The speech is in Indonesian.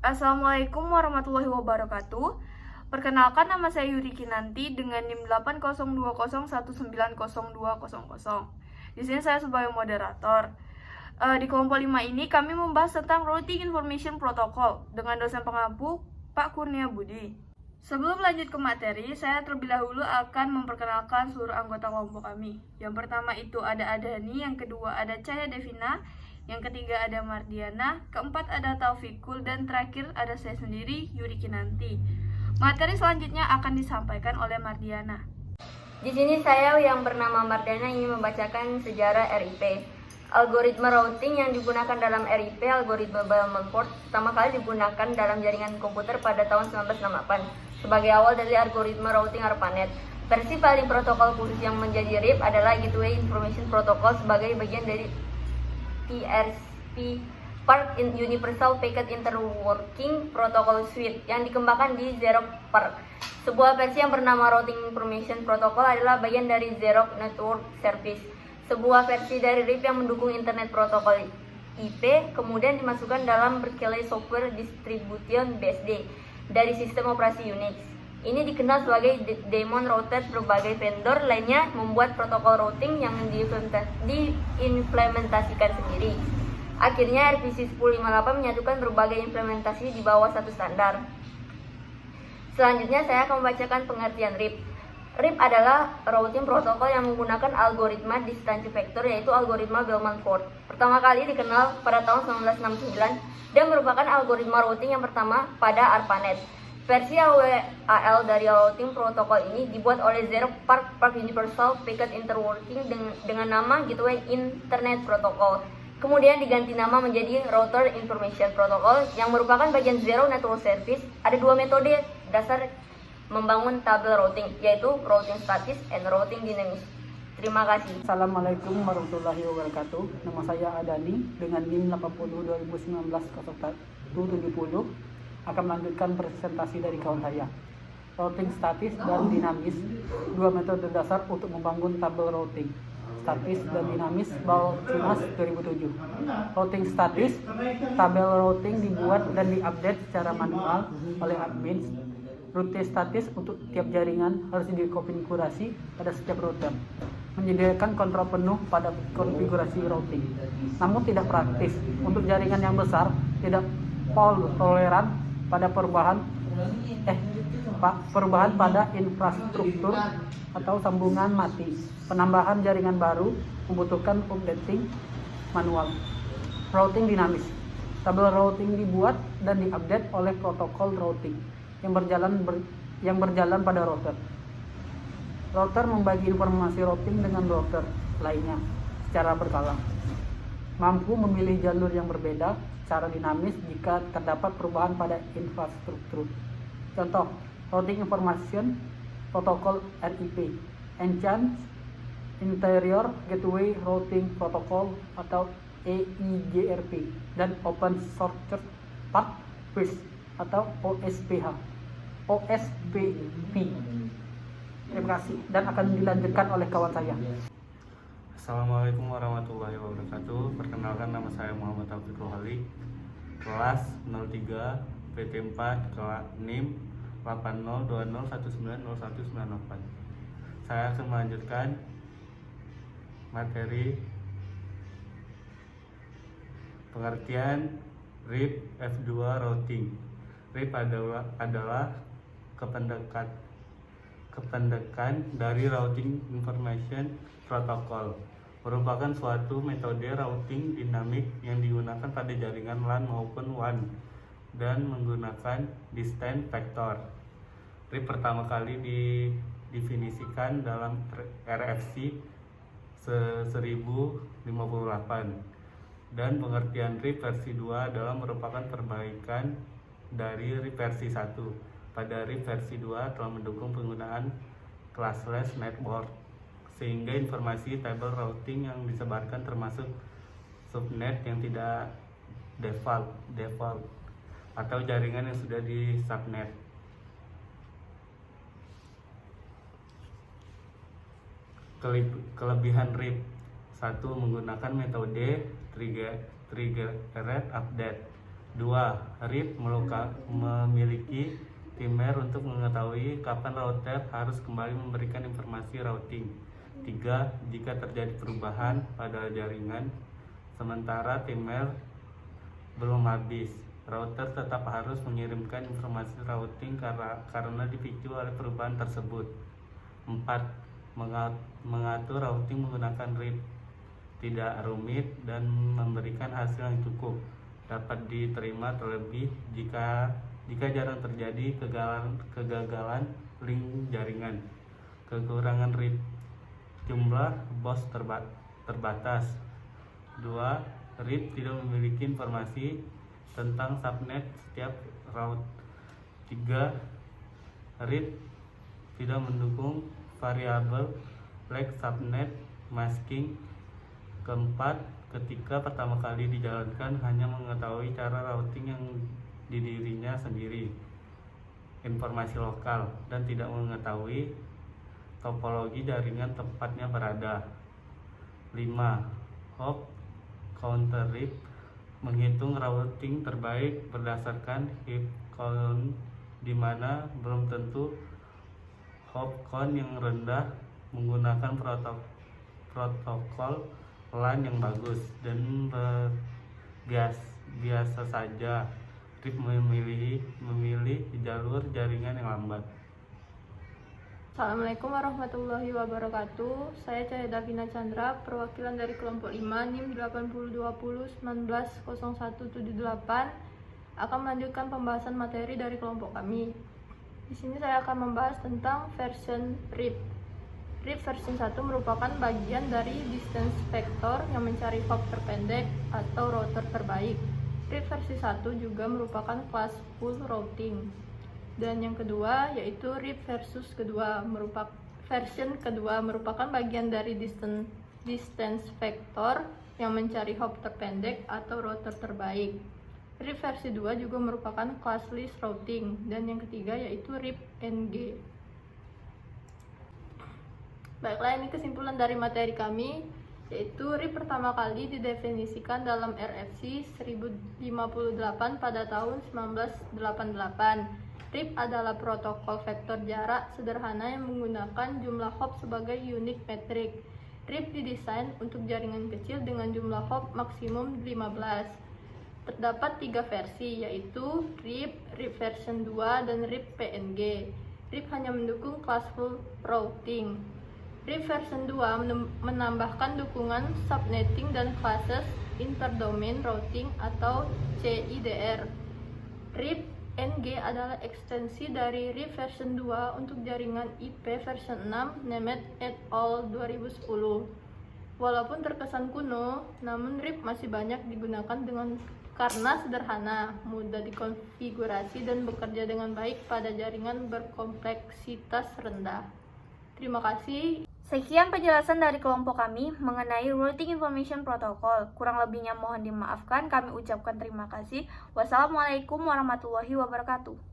Assalamualaikum warahmatullahi wabarakatuh. Perkenalkan, nama saya Yuri Kinanti dengan NIM 80201902000. Di sini saya sebagai moderator. Di kelompok 5 ini kami membahas tentang Routing Information Protocol dengan dosen pengampu Pak Kurnia Budi. Sebelum lanjut ke materi, saya terlebih dahulu akan memperkenalkan seluruh anggota kelompok kami. Yang pertama itu ada Adani, yang kedua ada Cahaya Devina, yang ketiga ada Mardiana, keempat ada Taufikul, dan terakhir ada saya sendiri, Yuri Kinanti. Materi selanjutnya akan disampaikan oleh Mardiana. Di sini saya yang bernama Mardiana ingin membacakan sejarah RIP. Algoritma routing yang digunakan dalam RIP, algoritma Bellman-Ford, pertama kali digunakan dalam jaringan komputer pada tahun 1968 sebagai awal dari algoritma routing ARPANET. Versi paling protokol khusus yang menjadi RIP adalah Gateway Information Protocol sebagai bagian dari PRP Park Universal Packet Interworking Protocol Suite yang dikembangkan di Xerox PARC. Sebuah versi yang bernama Routing Information Protocol adalah bagian dari Xerox Network Service, sebuah versi dari RIP yang mendukung Internet Protocol IP, kemudian dimasukkan dalam Berkeley Software Distribution BSD dari sistem operasi Unix. Ini dikenal sebagai daemon router. Berbagai vendor lainnya membuat protokol routing yang diimplementasikan sendiri. Akhirnya RPC 1058 menyatukan berbagai implementasi di bawah satu standar. Selanjutnya saya akan membacakan pengertian RIP. RIP adalah routing protokol yang menggunakan algoritma distance vector, yaitu algoritma Bellman-Ford. Pertama kali dikenal pada tahun 1969 dan merupakan algoritma routing yang pertama pada ARPANET. Versi AWAL dari routing protokol ini dibuat oleh Xerox PARC Universal Packet Interworking dengan nama Gateway Internet Protocol. Kemudian diganti nama menjadi Router Information Protocol yang merupakan bagian Xerox Network Service. Ada dua metode dasar membangun tabel routing, yaitu routing statis dan routing dinamis. Terima kasih. Assalamualaikum warahmatullahi wabarakatuh. Nama saya Adani dengan NIM 80 2019 0170 akan melanjutkan presentasi dari kawan saya. Routing statis dan dinamis, dua metode dasar untuk membangun tabel routing. Statis dan dinamis, Balchunas 2007. Routing statis, tabel routing dibuat dan diupdate secara manual oleh admin. Rute statis untuk tiap jaringan harus dikonfigurasi pada setiap router, menyediakan kontrol penuh pada konfigurasi routing. Namun tidak praktis untuk jaringan yang besar, tidak fault toleran pada perubahan pada infrastruktur atau sambungan mati. Penambahan jaringan baru membutuhkan updating manual. Routing dinamis, tabel routing dibuat dan diupdate oleh protokol routing yang berjalan pada router. Router membagi informasi routing dengan router lainnya secara berkala, mampu memilih jalur yang berbeda secara dinamis jika terdapat perubahan pada infrastruktur. Contoh, Routing Information Protocol RIP, Enhanced Interior Gateway Routing Protocol atau EIGRP, dan Open Source Path First atau OSPH. Terima kasih, dan akan dilanjutkan oleh kawan saya. Assalamualaikum warahmatullahi wabarakatuh. Perkenalkan, nama saya Muhammad Taufikul Hali, kelas 03 PT 4, kelas NIM 8020190198. Saya akan melanjutkan materi pengertian RIP F2 routing. RIP adalah kependekan dari Routing Information Protocol, merupakan suatu metode routing dinamik yang digunakan pada jaringan LAN maupun WAN dan menggunakan distance vector. RIP pertama kali didefinisikan dalam RFC 1058, dan pengertian RIP versi 2 adalah merupakan perbaikan dari RIP versi 1. Pada RIP versi 2 telah mendukung penggunaan classless network, sehingga informasi tabel routing yang disebarkan termasuk subnet yang tidak default atau jaringan yang sudah di subnet. Kelebihan RIP: 1. Menggunakan metode triggered update. 2. RIP memiliki timer untuk mengetahui kapan router harus kembali memberikan informasi routing. 3. Jika terjadi perubahan pada jaringan sementara timer belum habis, router tetap harus mengirimkan informasi routing karena dipicu oleh perubahan tersebut. 4. Mengatur routing menggunakan RIP tidak rumit dan memberikan hasil yang cukup, dapat diterima terlebih jika jarang terjadi kegagalan link jaringan. Kekurangan RIP: jumlah bus terbatas. 2. RIP tidak memiliki informasi tentang subnet setiap route. 3. RIP tidak mendukung variabel flag subnet masking. 4. Ketika pertama kali dijalankan hanya mengetahui cara routing yang di dirinya sendiri, informasi lokal, dan tidak mengetahui topologi jaringan tempatnya berada. 5. Hop counter RIP menghitung routing terbaik berdasarkan heap count, di mana belum tentu hop count yang rendah menggunakan protokol LAN yang bagus, dan biasa saja RIP memilih jalur jaringan yang lambat. Assalamualaikum warahmatullahi wabarakatuh. Saya Cahaya Davina Chandra, perwakilan dari kelompok 5 NIM 8020190178, akan melanjutkan pembahasan materi dari kelompok kami. Di sini saya akan membahas tentang version RIP. RIP versi 1 merupakan bagian dari distance vector yang mencari hop terpendek atau router terbaik. RIP versi 1 juga merupakan kelas full routing. Dan yang kedua yaitu RIP versus kedua, version kedua merupakan bagian dari distance vector yang mencari hop terpendek atau router terbaik. RIP versi 2 juga merupakan classless routing. Dan yang ketiga yaitu RIP NG. Baiklah, ini kesimpulan dari materi kami, yaitu RIP pertama kali didefinisikan dalam RFC 1058 pada tahun 1988. RIP adalah protokol vektor jarak sederhana yang menggunakan jumlah hop sebagai unique metrik. RIP didesain untuk jaringan kecil dengan jumlah hop maksimum 15. Terdapat 3 versi, yaitu RIP version 2, dan RIP PNG. RIP hanya mendukung classful routing. RIP version 2 menambahkan dukungan subnetting dan classes interdomain routing atau CIDR. RIP NG adalah ekstensi dari RIP version 2 untuk jaringan IP version 6 Nemeth et al. 2010. Walaupun terkesan kuno, namun RIP masih banyak digunakan karena sederhana, mudah dikonfigurasi, dan bekerja dengan baik pada jaringan berkompleksitas rendah. Terima kasih. Sekian penjelasan dari kelompok kami mengenai Routing Information Protocol. Kurang lebihnya mohon dimaafkan, kami ucapkan terima kasih. Wassalamualaikum warahmatullahi wabarakatuh.